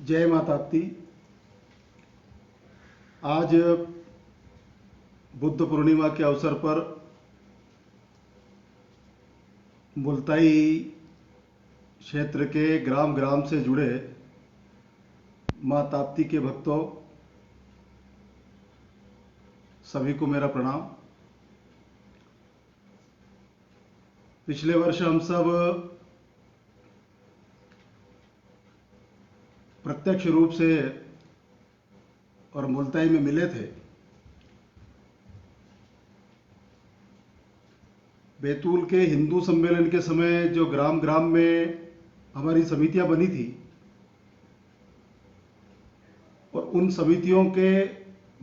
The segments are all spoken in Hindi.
जय माता दी। आज बुद्ध पूर्णिमा के अवसर पर मुल्ताई क्षेत्र के ग्राम ग्राम से जुड़े मां ताप्ती के भक्तों सभी को मेरा प्रणाम। पिछले वर्ष हम सब प्रत्यक्ष रूप से और मुल्ताई में मिले थे। बैतूल के हिंदू सम्मेलन के समय जो ग्राम ग्राम में हमारी समितियां बनी थी और उन समितियों के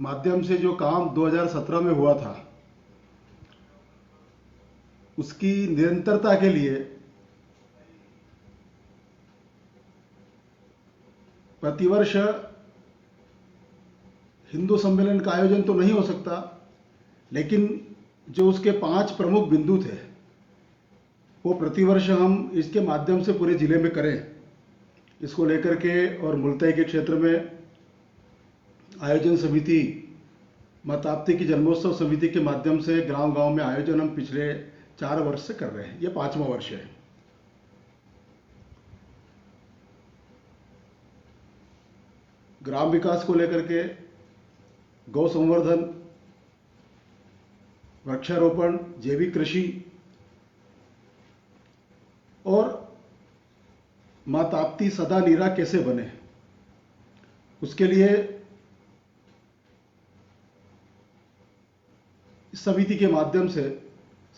माध्यम से जो काम 2017 में हुआ था उसकी निरंतरता के लिए प्रतिवर्ष हिंदू सम्मेलन का आयोजन तो नहीं हो सकता, लेकिन जो उसके 5 प्रमुख बिंदु थे वो प्रतिवर्ष हम इसके माध्यम से पूरे जिले में करें, इसको लेकर के और मुल्ताई के क्षेत्र में आयोजन समिति मां ताप्ती की जन्मोत्सव समिति के माध्यम से गांव गांव में आयोजन हम पिछले 4 वर्ष से कर रहे हैं। ये 5वां वर्ष है। ग्राम विकास को लेकर के गौ संवर्धन, वृक्षारोपण, जैविक कृषि और मां ताप्ती सदा नीरा कैसे बने, उसके लिए इस समिति के माध्यम से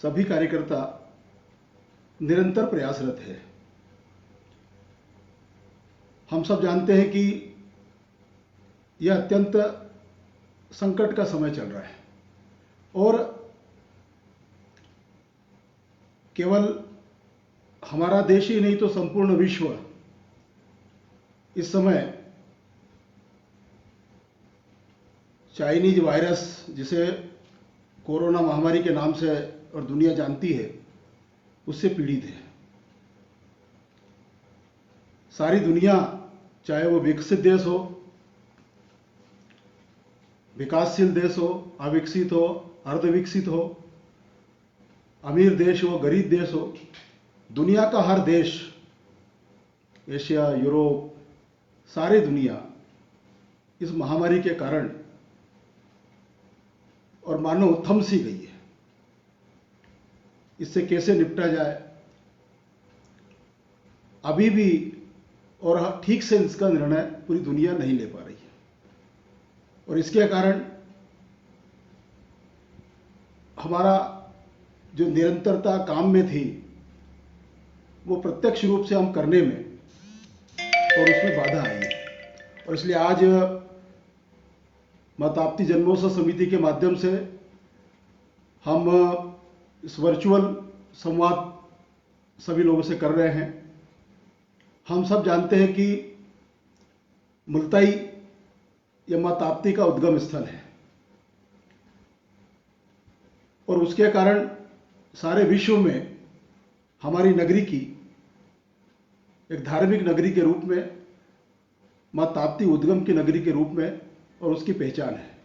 सभी कार्यकर्ता निरंतर प्रयासरत है। हम सब जानते हैं कि यह अत्यंत संकट का समय चल रहा है और केवल हमारा देश ही नहीं तो संपूर्ण विश्व इस समय चाइनीज वायरस, जिसे कोरोना महामारी के नाम से और दुनिया जानती है, उससे पीड़ित है। सारी दुनिया, चाहे वो विकसित देश हो, विकासशील देश हो, अविकसित हो, अर्धविकसित हो, अमीर देश हो, गरीब देश हो, दुनिया का हर देश, एशिया, यूरोप, सारी दुनिया इस महामारी के कारण और मानो थम सी गई है। इससे कैसे निपटा जाए अभी भी और ठीक से इसका निर्णय पूरी दुनिया नहीं ले पा रही है और इसके कारण हमारा जो निरंतरता काम में थी वो प्रत्यक्ष रूप से हम करने में और उसमें बाधा आई है। और इसलिए आज मां ताप्ती जन्मोत्सव समिति के माध्यम से हम इस वर्चुअल संवाद सभी लोगों से कर रहे हैं। हम सब जानते हैं कि मुल्ताई यह मां ताप्ती का उद्गम स्थल है और उसके कारण सारे विश्व में हमारी नगरी की एक धार्मिक नगरी के रूप में, मां ताप्ती उद्गम की नगरी के रूप में और उसकी पहचान है।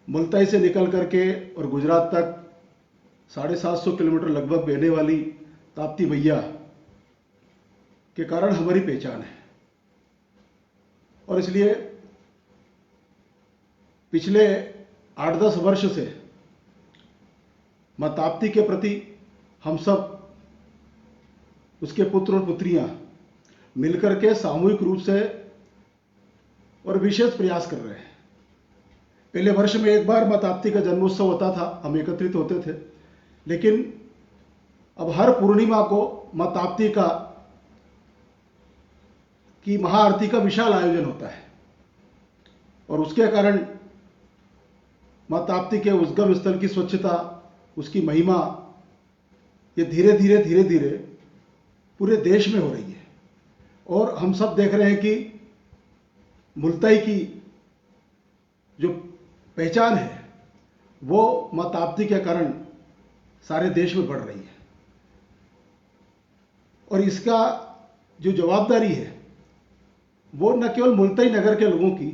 मुल्ताई से निकल करके और गुजरात तक 750 किलोमीटर लगभग बहने वाली ताप्ती मैया के कारण हमारी पहचान है और इसलिए पिछले 8-10 वर्ष से मां ताप्ती के प्रति हम सब, उसके पुत्र और पुत्रियां मिलकर के सामूहिक रूप से और विशेष प्रयास कर रहे हैं। पहले वर्ष में एक बार मां ताप्ती का जन्मोत्सव होता था, हम एकत्रित होते थे, लेकिन अब हर पूर्णिमा को मां ताप्ती की महाआरती का विशाल आयोजन होता है और उसके कारण मां ताप्ती के उद्गम स्थल की स्वच्छता, उसकी महिमा, ये धीरे धीरे पूरे देश में हो रही है। और हम सब देख रहे हैं कि मुल्ताई की जो पहचान है वो मां ताप्ती के कारण सारे देश में बढ़ रही है और इसका जो जवाबदारी है वो न केवल मुल्ताई नगर के लोगों की,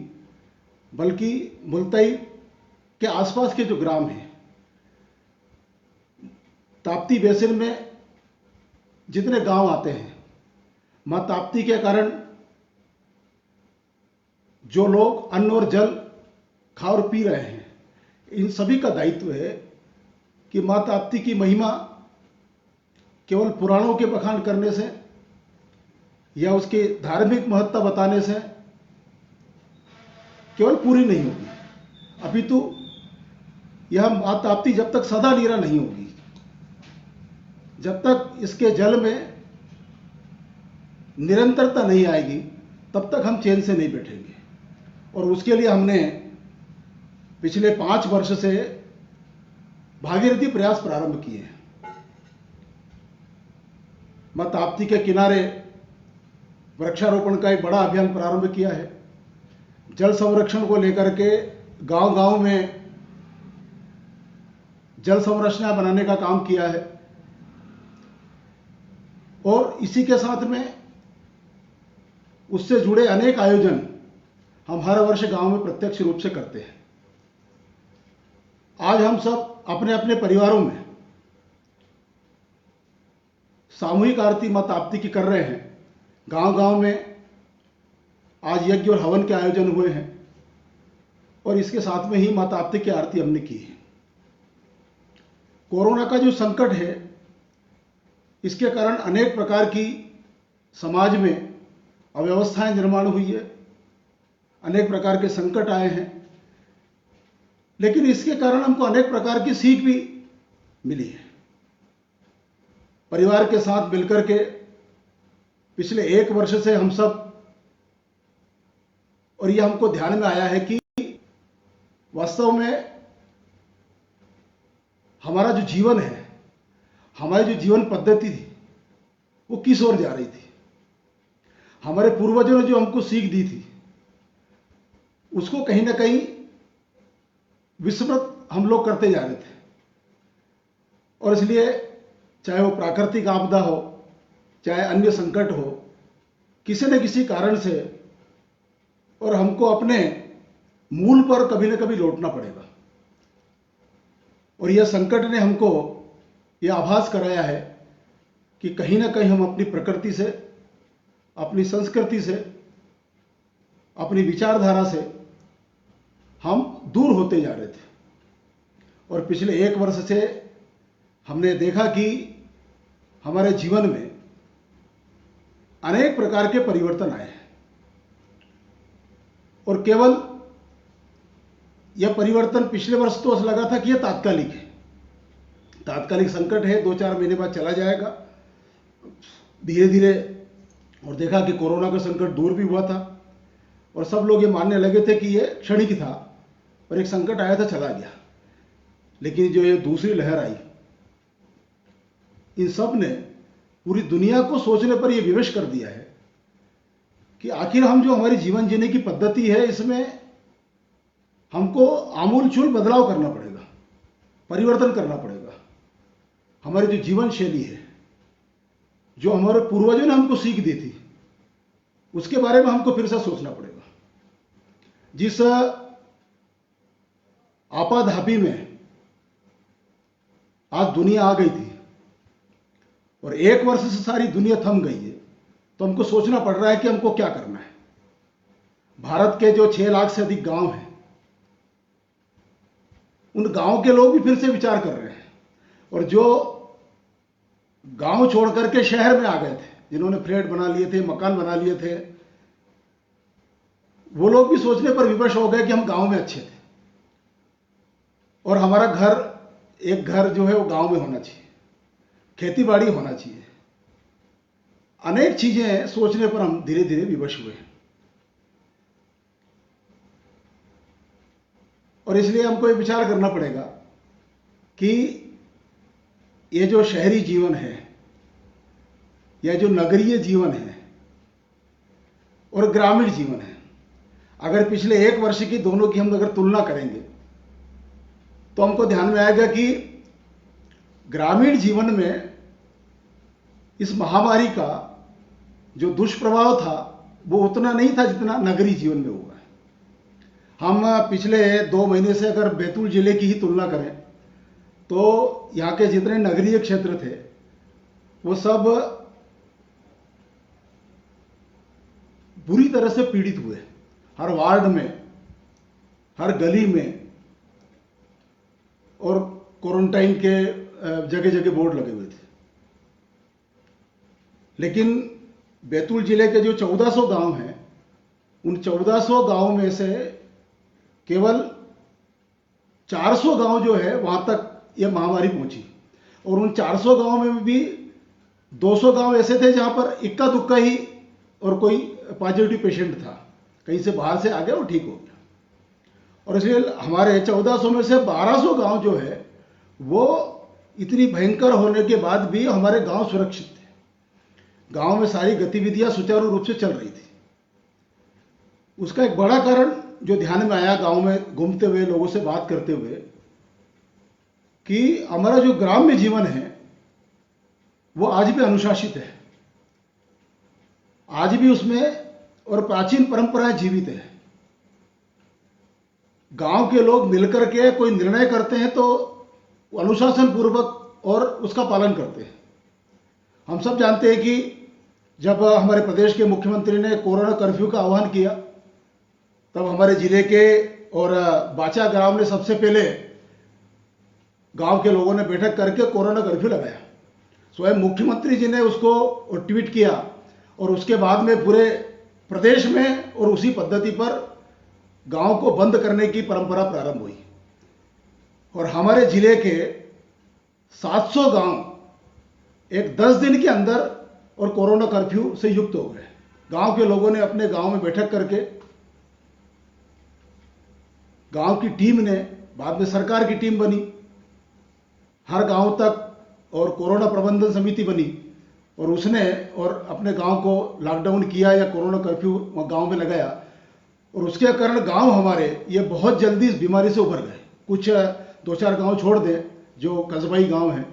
बल्कि मुल्ताई के आसपास के जो ग्राम हैं, ताप्ती बेसिन में जितने गांव आते हैं, मां ताप्ती के कारण जो लोग अन्न और जल खा और पी रहे हैं, इन सभी का दायित्व है कि मां ताप्ती की महिमा केवल पुराणों के बखान करने से या उसके धार्मिक महत्ता बताने से केवल पूरी नहीं होगी, अपितु यह मां ताप्ती जब तक सदा नीरा नहीं होगी, जब तक इसके जल में निरंतरता नहीं आएगी, तब तक हम चैन से नहीं बैठेंगे। और उसके लिए हमने पिछले 5 वर्ष से भागीरथी प्रयास प्रारंभ किए हैं। मां ताप्ती के किनारे वृक्षारोपण का एक बड़ा अभियान प्रारंभ किया है। जल संरक्षण को लेकर के गांव-गांव में जल संरचना बनाने का काम किया है। और इसी के साथ में उससे जुड़े अनेक आयोजन हम हर वर्ष गांव में प्रत्यक्ष रूप से करते हैं। आज हम सब अपने अपने परिवारों में सामूहिक आरती मां ताप्ती की कर रहे हैं। गांव-गांव में आज यज्ञ और हवन के आयोजन हुए हैं और इसके साथ में ही मां ताप्ती की आरती हमने की है। कोरोना का जो संकट है, इसके कारण अनेक प्रकार की समाज में अव्यवस्थाएं निर्माण हुई है, अनेक प्रकार के संकट आए हैं, लेकिन इसके कारण हमको अनेक प्रकार की सीख भी मिली है। परिवार के साथ मिलकर के पिछले 1 वर्ष से हम सब, और यह हमको ध्यान में आया है कि वास्तव में हमारा जो जीवन है, हमारी जो जीवन पद्धति थी, वो किस ओर जा रही थी। हमारे पूर्वजों ने जो हमको सीख दी थी, उसको कहीं ना कहीं विस्मृत हम लोग करते जा रहे थे। और इसलिए चाहे वो प्राकृतिक आपदा हो, चाहे अन्य संकट हो, किसी न किसी कारण से और हमको अपने मूल पर कभी न कभी लौटना पड़ेगा। और यह संकट ने हमको यह आभास कराया है कि कहीं ना कहीं हम अपनी प्रकृति से, अपनी संस्कृति से, अपनी विचारधारा से हम दूर होते जा रहे थे। और पिछले 1 वर्ष से हमने देखा कि हमारे जीवन में अनेक प्रकार के परिवर्तन आए हैं। और केवल यह परिवर्तन पिछले वर्ष तो ऐसा लगा था कि यह तात्कालिक है, तात्कालिक संकट है, 2-4 महीने बाद चला जाएगा। धीरे धीरे और देखा कि कोरोना का संकट दूर भी हुआ था और सब लोग ये मानने लगे थे कि यह क्षणिक था और एक संकट आया था, चला गया। लेकिन जो ये दूसरी लहर आई, इन सब ने पूरी दुनिया को सोचने पर यह विवश कर दिया है कि आखिर हम जो हमारी जीवन जीने की पद्धति है, इसमें हमको आमूलचूल बदलाव करना पड़ेगा, परिवर्तन करना पड़ेगा। हमारी जो जीवन शैली है, जो हमारे पूर्वजों ने हमको सीख दी थी, उसके बारे में हमको फिर से सोचना पड़ेगा। जिस आपाधापी में आज दुनिया आ गई थी और 1 वर्ष से सारी दुनिया थम गई है, तो हमको सोचना पड़ रहा है कि हमको क्या करना है। भारत के जो 6 लाख से अधिक गांव हैं, उन गांव के लोग भी फिर से विचार कर रहे हैं। और जो गांव छोड़ करके शहर में आ गए थे, जिन्होंने फ्लैट बना लिए थे, मकान बना लिए थे, वो लोग भी सोचने पर विवश हो गए कि हम गांव में अच्छे थे और हमारा घर, एक घर जो है वो गांव में होना चाहिए, खेती बाड़ी होना चाहिए। अनेक चीजें सोचने पर हम धीरे धीरे विवश हुए हैं। और इसलिए हमको ये विचार करना पड़ेगा कि ये जो शहरी जीवन है या जो नगरीय जीवन है और ग्रामीण जीवन है, अगर पिछले 1 वर्ष की दोनों की हम अगर तुलना करेंगे तो हमको ध्यान में आएगा कि ग्रामीण जीवन में इस महामारी का जो दुष्प्रभाव था वो उतना नहीं था जितना नगरीय जीवन में हुआ है। हम पिछले 2 महीने से अगर बैतूल जिले की ही तुलना करें तो यहाँ के जितने नगरीय क्षेत्र थे वो सब बुरी तरह से पीड़ित हुए। हर वार्ड में, हर गली में और क्वारंटाइन के जगह जगह बोर्ड लगे हुए थे। लेकिन बैतूल जिले के जो 1400 गांव हैं, उन 1400 गांव में से केवल 400 गांव जो है वहां तक यह महामारी पहुंची। और उन 400 गांव में भी 200 गांव ऐसे थे जहां पर इक्का दुक्का ही और कोई पॉजिटिव पेशेंट था, कहीं से बाहर से आ गया और ठीक हो गया। और इसलिए हमारे 1400 में से 1200 गांव जो है वो इतनी भयंकर होने के बाद भी हमारे गांव सुरक्षित थे। गांव में सारी गतिविधियां सुचारू रूप से चल रही थी। उसका एक बड़ा कारण जो ध्यान में आया गांव में घूमते हुए, लोगों से बात करते हुए, कि हमारा जो ग्राम्य जीवन है वो आज भी अनुशासित है, आज भी उसमें और प्राचीन परंपराएं जीवित है। गांव के लोग मिलकर के कोई निर्णय करते हैं तो अनुशासन पूर्वक और उसका पालन करते हैं। हम सब जानते हैं कि जब हमारे प्रदेश के मुख्यमंत्री ने कोरोना कर्फ्यू का आह्वान किया तब हमारे जिले के और बाचा ग्राम ने सबसे पहले गांव के लोगों ने बैठक करके कोरोना कर्फ्यू लगाया। स्वयं मुख्यमंत्री जी ने उसको ट्वीट किया और उसके बाद में पूरे प्रदेश में और उसी पद्धति पर गांव को बंद करने की परंपरा प्रारंभ हुई। और हमारे जिले के 700 गांव एक 10 दिन के अंदर और कोरोना कर्फ्यू से युक्त हो गए। गांव के लोगों ने अपने गांव में बैठक करके, गांव की टीम ने, बाद में सरकार की टीम बनी, हर गांव तक और कोरोना प्रबंधन समिति बनी और उसने और अपने गांव को लॉकडाउन किया या कोरोना कर्फ्यू गांव में लगाया। और उसके कारण गांव हमारे ये बहुत जल्दी इस बीमारी से उभर गए। कुछ 2-4 गांव छोड़ दें जो कस्बाई गांव हैं,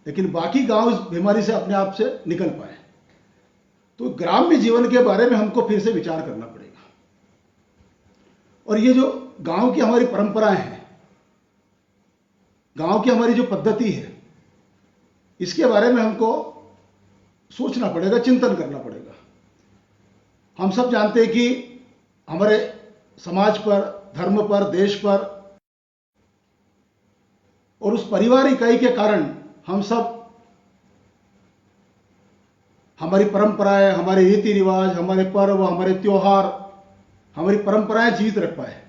लेकिन बाकी गांव इस बीमारी से अपने आप से निकल पाए। तो ग्राम्य जीवन के बारे में हमको फिर से विचार करना पड़ेगा। और ये जो गांव की हमारी परंपराएं हैं, गांव की हमारी जो पद्धति है, इसके बारे में हमको सोचना पड़ेगा, चिंतन करना पड़ेगा। हम सब जानते हैं कि हमारे समाज पर, धर्म पर, देश पर और उस परिवार इकाई के कारण हम सब हमारी परंपराएं, हमारे रीति रिवाज, हमारे पर्व, हमारे त्योहार, हमारी परंपराएं जीवित रख पाए।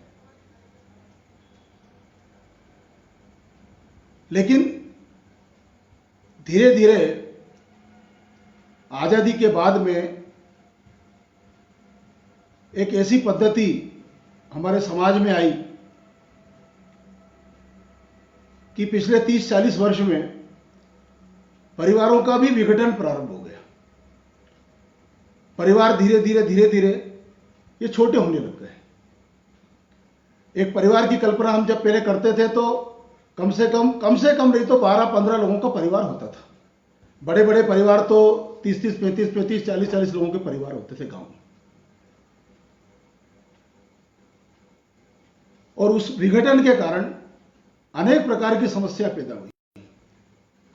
लेकिन धीरे धीरे आजादी के बाद में एक ऐसी पद्धति हमारे समाज में आई कि पिछले 30-40 वर्ष में परिवारों का भी विघटन प्रारंभ हो गया। परिवार धीरे धीरे ये छोटे होने लग गए। एक परिवार की कल्पना हम जब पहले करते थे तो कम से कम नहीं तो 12-15 लोगों का परिवार होता था। बड़े बड़े परिवार तो 30-30, 35-35, 40-40 लोगों के परिवार होते थे गांव में। और उस विघटन के कारण अनेक प्रकार की समस्या पैदा हुई।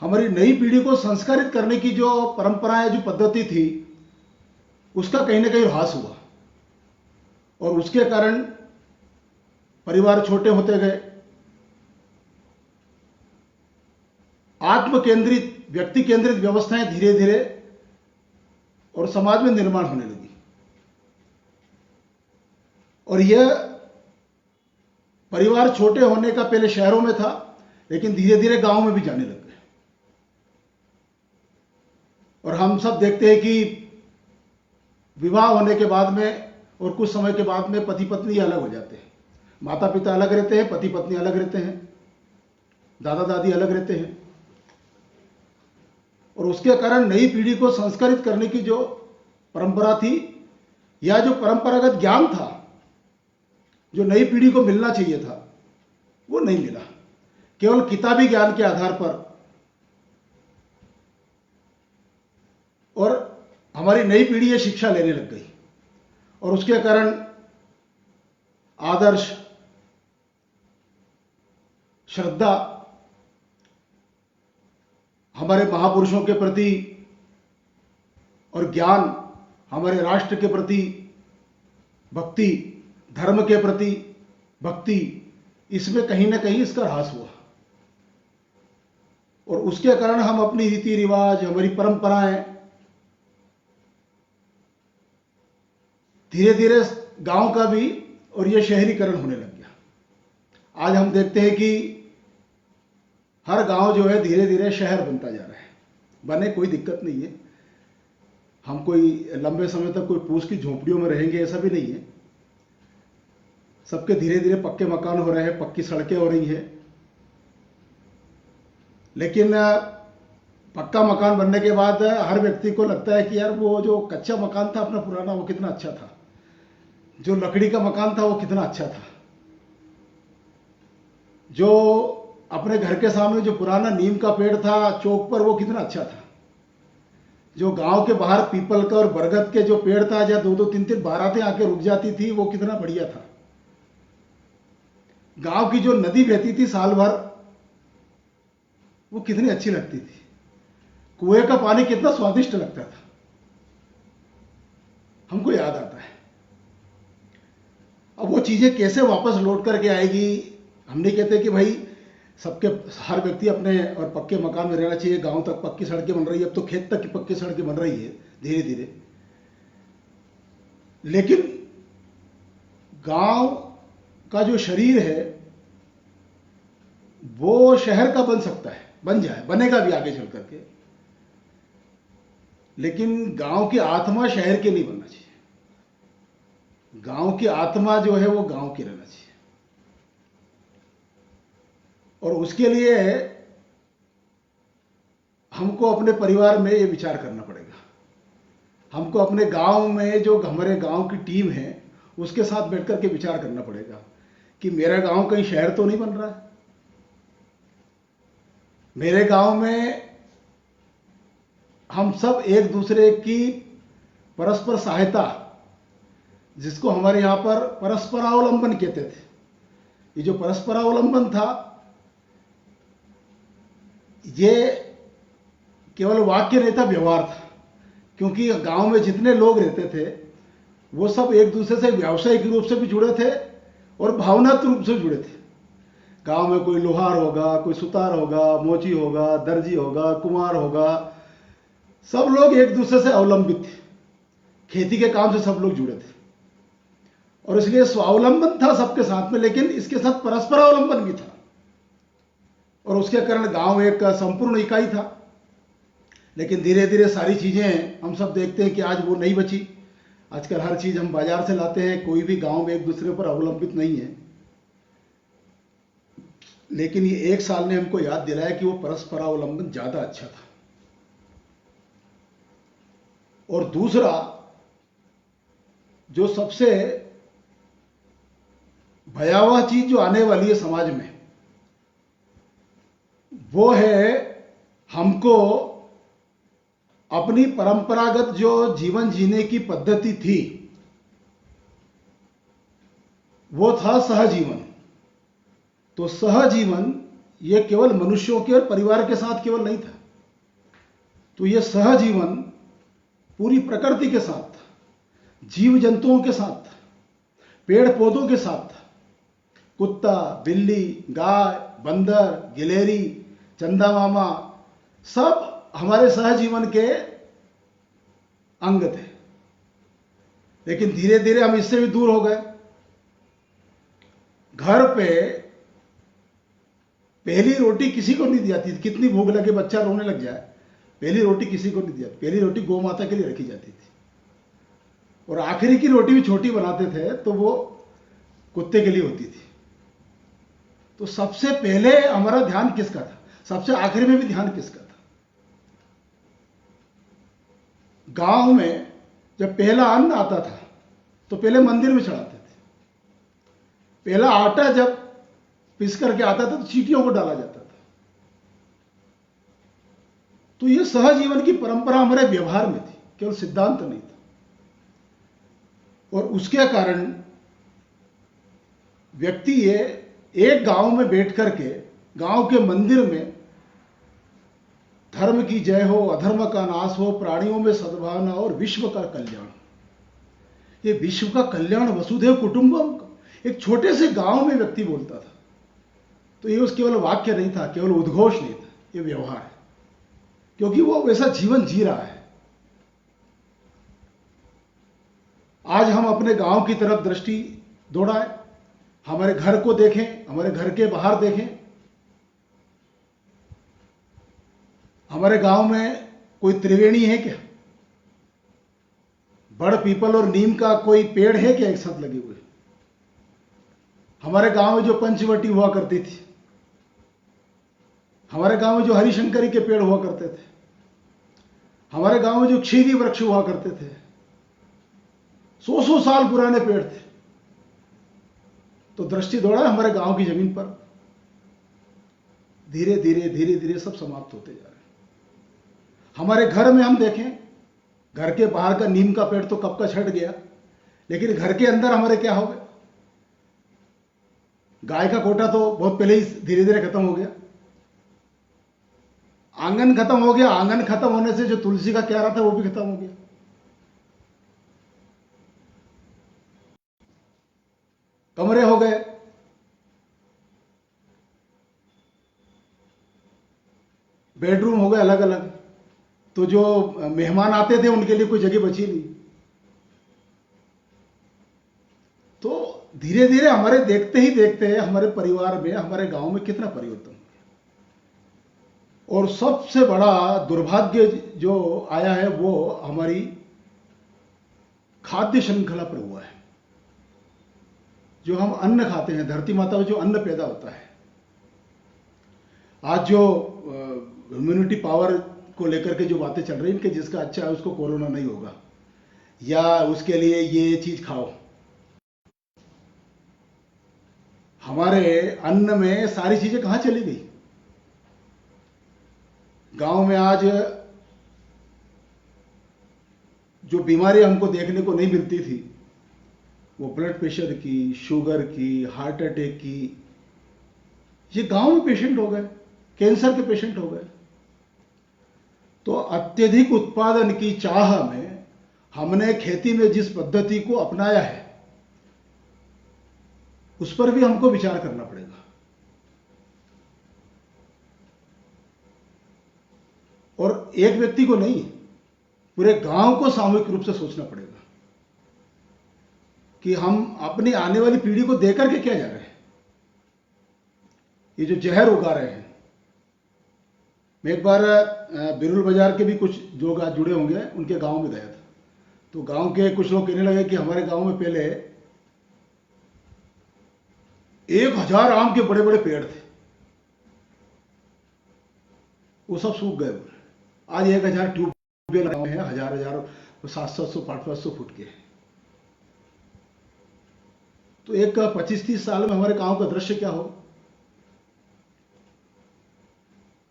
हमारी नई पीढ़ी को संस्कारित करने की जो परंपराएं, जो पद्धति थी, उसका कहीं ना कहीं ह्रास हुआ और उसके कारण परिवार छोटे होते गए। आत्म केंद्रित, व्यक्ति केंद्रित व्यवस्थाएं धीरे धीरे और समाज में निर्माण होने लगी। और यह परिवार छोटे होने का पहले शहरों में था, लेकिन धीरे धीरे गांव में भी जाने लग गए। और हम सब देखते हैं कि विवाह होने के बाद में और कुछ समय के बाद में पति पत्नी अलग हो जाते हैं। माता पिता अलग रहते हैं, पति पत्नी अलग रहते हैं, दादा दादी अलग रहते हैं। और उसके कारण नई पीढ़ी को संस्कारित करने की जो परंपरा थी या जो परंपरागत ज्ञान था जो नई पीढ़ी को मिलना चाहिए था, वो नहीं मिला। केवल किताबी ज्ञान के आधार पर। और हमारी नई पीढ़ी ये शिक्षा लेने लग गई। और उसके कारण आदर्श, श्रद्धा हमारे महापुरुषों के प्रति और ज्ञान हमारे राष्ट्र के प्रति भक्ति, धर्म के प्रति भक्ति, इसमें कहीं ना कहीं इसका ह्रास हुआ। और उसके कारण हम अपनी रीति रिवाज, हमारी परंपराएं धीरे धीरे गांव का भी और ये शहरीकरण होने लग गया। आज हम देखते हैं कि हर गांव जो है धीरे धीरे शहर बनता जा रहा है। बने, कोई दिक्कत नहीं है, हम कोई लंबे समय तक कोई फूस की झोपड़ियों में रहेंगे ऐसा भी नहीं है। सबके धीरे धीरे पक्के मकान हो रहे हैं, पक्की सड़कें हो रही हैं। लेकिन पक्का मकान बनने के बाद हर व्यक्ति को लगता है कि यार वो जो कच्चा मकान था अपना पुराना, वो कितना अच्छा था, जो लकड़ी का मकान था वो कितना अच्छा था, जो अपने घर के सामने जो पुराना नीम का पेड़ था चौक पर वो कितना अच्छा था, जो गांव के बाहर पीपल का और बरगद के जो पेड़ था जहाँ 2-2 3-3 बारातें आके रुक जाती थी वो कितना बढ़िया था। गांव की जो नदी बहती थी साल भर वो कितनी अच्छी लगती थी, कुएं का पानी कितना स्वादिष्ट लगता था, हमको याद आता है। अब वो चीजें कैसे वापस लौट करके आएगी, हम नहीं कहते कि भाई सबके हर व्यक्ति अपने और पक्के मकान में रहना चाहिए, गांव तक पक्की सड़कें बन रही है, अब तो खेत तक की पक्की सड़कें बन रही है धीरे धीरे। लेकिन गांव का जो शरीर है वो शहर का बन सकता है, बन जाए, बनेगा भी आगे चल करके। लेकिन गांव की आत्मा शहर के नहीं बनना चाहिए। गांव की आत्मा जो है वो गांव की रहना चाहिए। और उसके लिए हमको अपने परिवार में ये विचार करना पड़ेगा। हमको अपने गांव में जो हमारे गांव की टीम है उसके साथ बैठ करके विचार करना पड़ेगा कि मेरा गांव कहीं शहर तो नहीं बन रहा है। मेरे गांव में हम सब एक दूसरे की परस्पर सहायता, जिसको हमारे यहां पर परस्परावलंबन कहते थे, ये जो परस्परावलंबन था ये केवल वाक्य नहीं था, व्यवहार था। क्योंकि गांव में जितने लोग रहते थे वो सब एक दूसरे से व्यावसायिक रूप से भी जुड़े थे और भावनात्मक रूप से जुड़े थे। गांव में कोई लोहार होगा, कोई सुतार होगा, मोची होगा, दर्जी होगा, कुम्हार होगा, सब लोग एक दूसरे से अवलंबित थे। खेती के काम से सब लोग जुड़े थे और इसलिए स्वावलंबन था सबके साथ में, लेकिन इसके साथ परस्परावलंबन भी था। और उसके कारण गांव एक संपूर्ण इकाई था। लेकिन धीरे धीरे सारी चीजें हम सब देखते हैं कि आज वो नहीं बची। आजकल हर चीज हम बाजार से लाते हैं, कोई भी गांव में एक दूसरे पर अवलंबित नहीं है। लेकिन ये 1 साल ने हमको याद दिलाया कि वो परस्परावलंबन ज्यादा अच्छा था। और दूसरा जो सबसे भयावह चीज जो आने वाली है समाज में, वो है हमको अपनी परंपरागत जो जीवन जीने की पद्धति थी वो था सहजीवन। तो सहजीवन ये केवल मनुष्यों के और परिवार के साथ केवल नहीं था, तो ये सहजीवन पूरी प्रकृति के साथ था, जीव जंतुओं के साथ था, पेड़ पौधों के साथ था। कुत्ता, बिल्ली, गाय, बंदर, गिलहरी, चंदा मामा सब हमारे सहजीवन के अंग थे। लेकिन धीरे धीरे हम इससे भी दूर हो गए। घर पे पहली रोटी किसी को नहीं दी जाती थी, कितनी भूख लगे बच्चा रोने लग जाए, पहली रोटी किसी को नहीं दी जाती। पहली रोटी गौ माता के लिए रखी जाती थी और आखिरी की रोटी भी छोटी बनाते थे तो वो कुत्ते के लिए होती थी। तो सबसे पहले हमारा ध्यान किसका था, सबसे आखिरी में भी ध्यान किसका था? गांव में जब पहला अन्न आता था तो पहले मंदिर में चढ़ाते थे। पहला आटा जब पिस करके आता था तो चींटियों को डाला जाता था। तो यह सहजीवन की परंपरा हमारे व्यवहार में थी, केवल सिद्धांत नहीं था। और उसके कारण व्यक्ति ये एक गांव में बैठ करके गांव के मंदिर में धर्म की जय हो, अधर्म का नाश हो, प्राणियों में सद्भावना और विश्व का कल्याण, ये विश्व का कल्याण वसुधैव कुटुंबकम एक छोटे से गांव में व्यक्ति बोलता था। तो ये उस केवल वाक्य नहीं था, केवल उद्घोष नहीं था, ये व्यवहार है, क्योंकि वो वैसा जीवन जी रहा है। आज हम अपने गांव की तरफ दृष्टि दौड़ाएं, हमारे घर को देखें, हमारे घर के बाहर देखें। हमारे गांव में कोई त्रिवेणी है क्या? बड़ पीपल और नीम का कोई पेड़ है क्या एक साथ लगे हुए? हमारे गांव में जो पंचवटी हुआ करती थी, हमारे गांव में जो हरिशंकरी के पेड़ हुआ करते थे, हमारे गांव में जो क्षीरी वृक्ष हुआ करते थे, 100 साल पुराने पेड़ थे। तो दृष्टि दौड़ा हमारे गांव की जमीन पर, धीरे धीरे सब समाप्त होते जा रहे हैं। हमारे घर में हम देखें, घर के बाहर का नीम का पेड़ तो कब का छट गया, लेकिन घर के अंदर हमारे क्या हो गया? गाय का कोटा तो बहुत पहले ही धीरे धीरे खत्म हो गया। आंगन खत्म हो गया, आंगन खत्म होने से जो तुलसी का क्यारा था वो भी खत्म हो गया। कमरे हो गए, बेडरूम हो गए अलग अलग। तो जो मेहमान आते थे उनके लिए कोई जगह बची नहीं। तो धीरे धीरे हमारे देखते ही देखते हमारे परिवार में, हमारे गांव में कितना परिवर्तन हो गया। और सबसे बड़ा दुर्भाग्य जो आया है वो हमारी खाद्य श्रृंखला पर हुआ है। जो हम अन्न खाते हैं, धरती माता में जो अन्न पैदा होता है, आज जो इम्यूनिटी पावर को लेकर के जो बातें चल रही हैं कि जिसका अच्छा है उसको कोरोना नहीं होगा, या उसके लिए ये चीज खाओ। हमारे अन्न में सारी चीजें कहां चली गई? गांव में आज जो बीमारी हमको देखने को नहीं मिलती थी, वो ब्लड प्रेशर की, शुगर की, हार्ट अटैक की, ये गांव में पेशेंट हो गए, कैंसर के पेशेंट हो गए। तो अत्यधिक उत्पादन की चाह में हमने खेती में जिस पद्धति को अपनाया है उस पर भी हमको विचार करना पड़ेगा। और एक व्यक्ति को नहीं, पूरे गांव को सामूहिक रूप से सोचना पड़ेगा कि हम अपनी आने वाली पीढ़ी को देकर के क्या जा रहे हैं। ये जो जहर उगा रहे हैं। मैं एक बार बिरुल बाजार के भी कुछ लोग आज जुड़े होंगे, उनके गांव में गया था। तो गांव के कुछ लोग कहने लगे कि हमारे गांव में पहले 1000 आम के बड़े बड़े पेड़ थे, वो सब सूख गए। आज 1000 ट्यूबवेल लगाए हैं, हजार 700 500 फुट के। तो एक 25-30 साल में हमारे गांव का दृश्य क्या हो?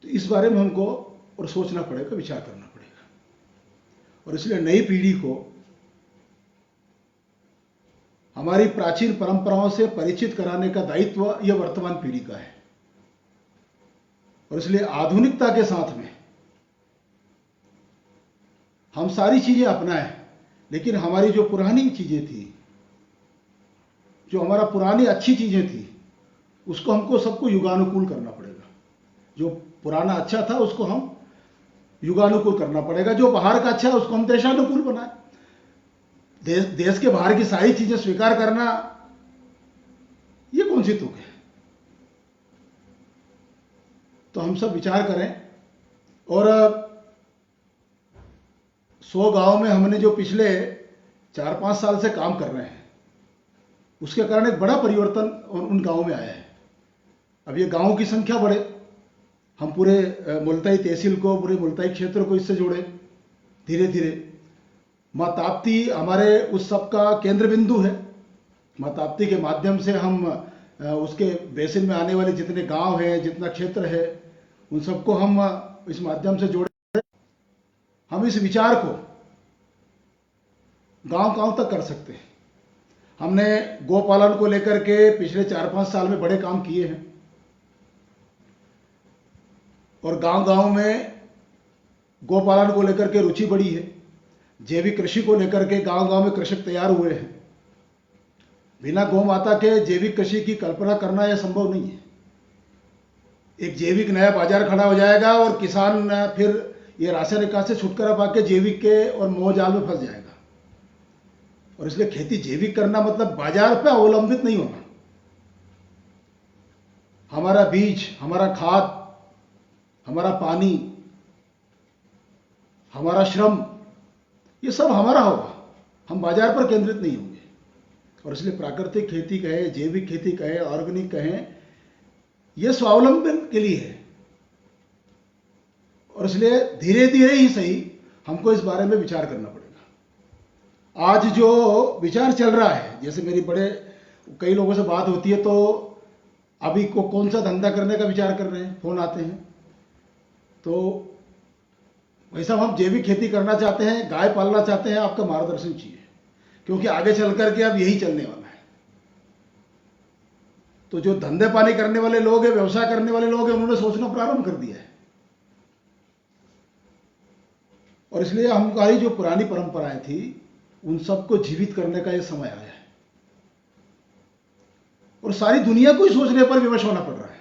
तो इस बारे में हमको और सोचना पड़ेगा, विचार करना पड़ेगा। और इसलिए नई पीढ़ी को हमारी प्राचीन परंपराओं से परिचित कराने का दायित्व यह वर्तमान पीढ़ी का है। और इसलिए आधुनिकता के साथ में हम सारी चीजें अपनाएं, लेकिन हमारी जो पुरानी चीजें थी, जो हमारा पुरानी अच्छी चीजें थी, उसको हमको सबको युगानुकूल करना पड़ेगा। जो पुराना अच्छा था उसको हम युगानुकूल करना पड़ेगा। जो बाहर का अच्छा है उसको हम देशानुकूल बनाएं। देश के बाहर की सारी चीजें स्वीकार करना, ये कौन सी तुक है? तो हम सब विचार करें। और 100 गांव में हमने जो पिछले 4-5 साल से काम कर रहे हैं, उसके कारण एक बड़ा परिवर्तन उन गांवों में आया है। अब ये गांवों की संख्या बढ़े, हम पूरे मुल्ताई तहसील को, पूरे मुल्ताई क्षेत्र को इससे जोड़े धीरे धीरे। माँ ताप्ती हमारे उस सब का केंद्र बिंदु है। माँ ताप्ती के माध्यम से हम उसके बेसिन में आने वाले जितने गांव हैं, जितना क्षेत्र है, उन सबको हम इस माध्यम से जोड़े। हम इस विचार को गांव गांव तक कर सकते हैं। हमने गोपालन को लेकर के पिछले 4-5 साल में बड़े काम किए हैं और गांव-गांव में गोपालन को लेकर के रुचि बढ़ी है। जैविक कृषि को लेकर के गांव-गांव में कृषक तैयार हुए हैं। बिना गौ माता के जैविक कृषि की कल्पना करना यह संभव नहीं है। एक जैविक नया बाजार खड़ा हो जाएगा और किसान फिर ये रासायनिक खाद से छुटकारा पा के जैविक के और मोह जाल में फंस जाएगा। और इसलिए खेती जैविक करना मतलब बाजार पे अवलंबित नहीं होना। हमारा बीज, हमारा खाद, हमारा पानी, हमारा श्रम, ये सब हमारा होगा। हम बाजार पर केंद्रित नहीं होंगे। और इसलिए प्राकृतिक खेती कहें, जैविक खेती कहें, ऑर्गेनिक कहें, यह स्वावलंबन के लिए है। और इसलिए धीरे धीरे ही सही हमको इस बारे में विचार करना पड़ेगा। आज जो विचार चल रहा है, जैसे मेरी कई लोगों से बात होती है तो अभी को कौन सा धंधा करने का विचार कर रहे हैं, फोन आते हैं। तो वैसा हम जैविक खेती करना चाहते हैं, गाय पालना चाहते हैं, आपका मार्गदर्शन चाहिए, क्योंकि आगे चल करके अब यही चलने वाला है। तो जो धंधे पानी करने वाले लोग हैं, व्यवसाय करने वाले लोग हैं, उन्होंने सोचना प्रारंभ कर दिया है। और इसलिए हमारी जो पुरानी परंपराएं थी, उन सबको जीवित करने का यह समय आया है। और सारी दुनिया को ही सोचने पर विवश होना पड़ रहा है।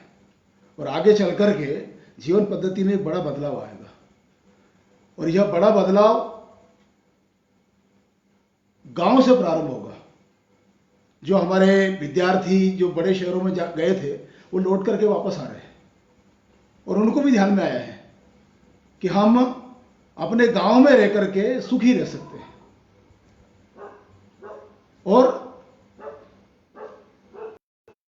और आगे चल करके जीवन पद्धति में एक बड़ा बदलाव आएगा। और यह बड़ा बदलाव गांव से प्रारंभ होगा। जो हमारे विद्यार्थी जो बड़े शहरों में गए थे, वो लौट करके वापस आ रहे हैं। और उनको भी ध्यान में आया है कि हम अपने गांव में रह करके सुखी रह सकते हैं। और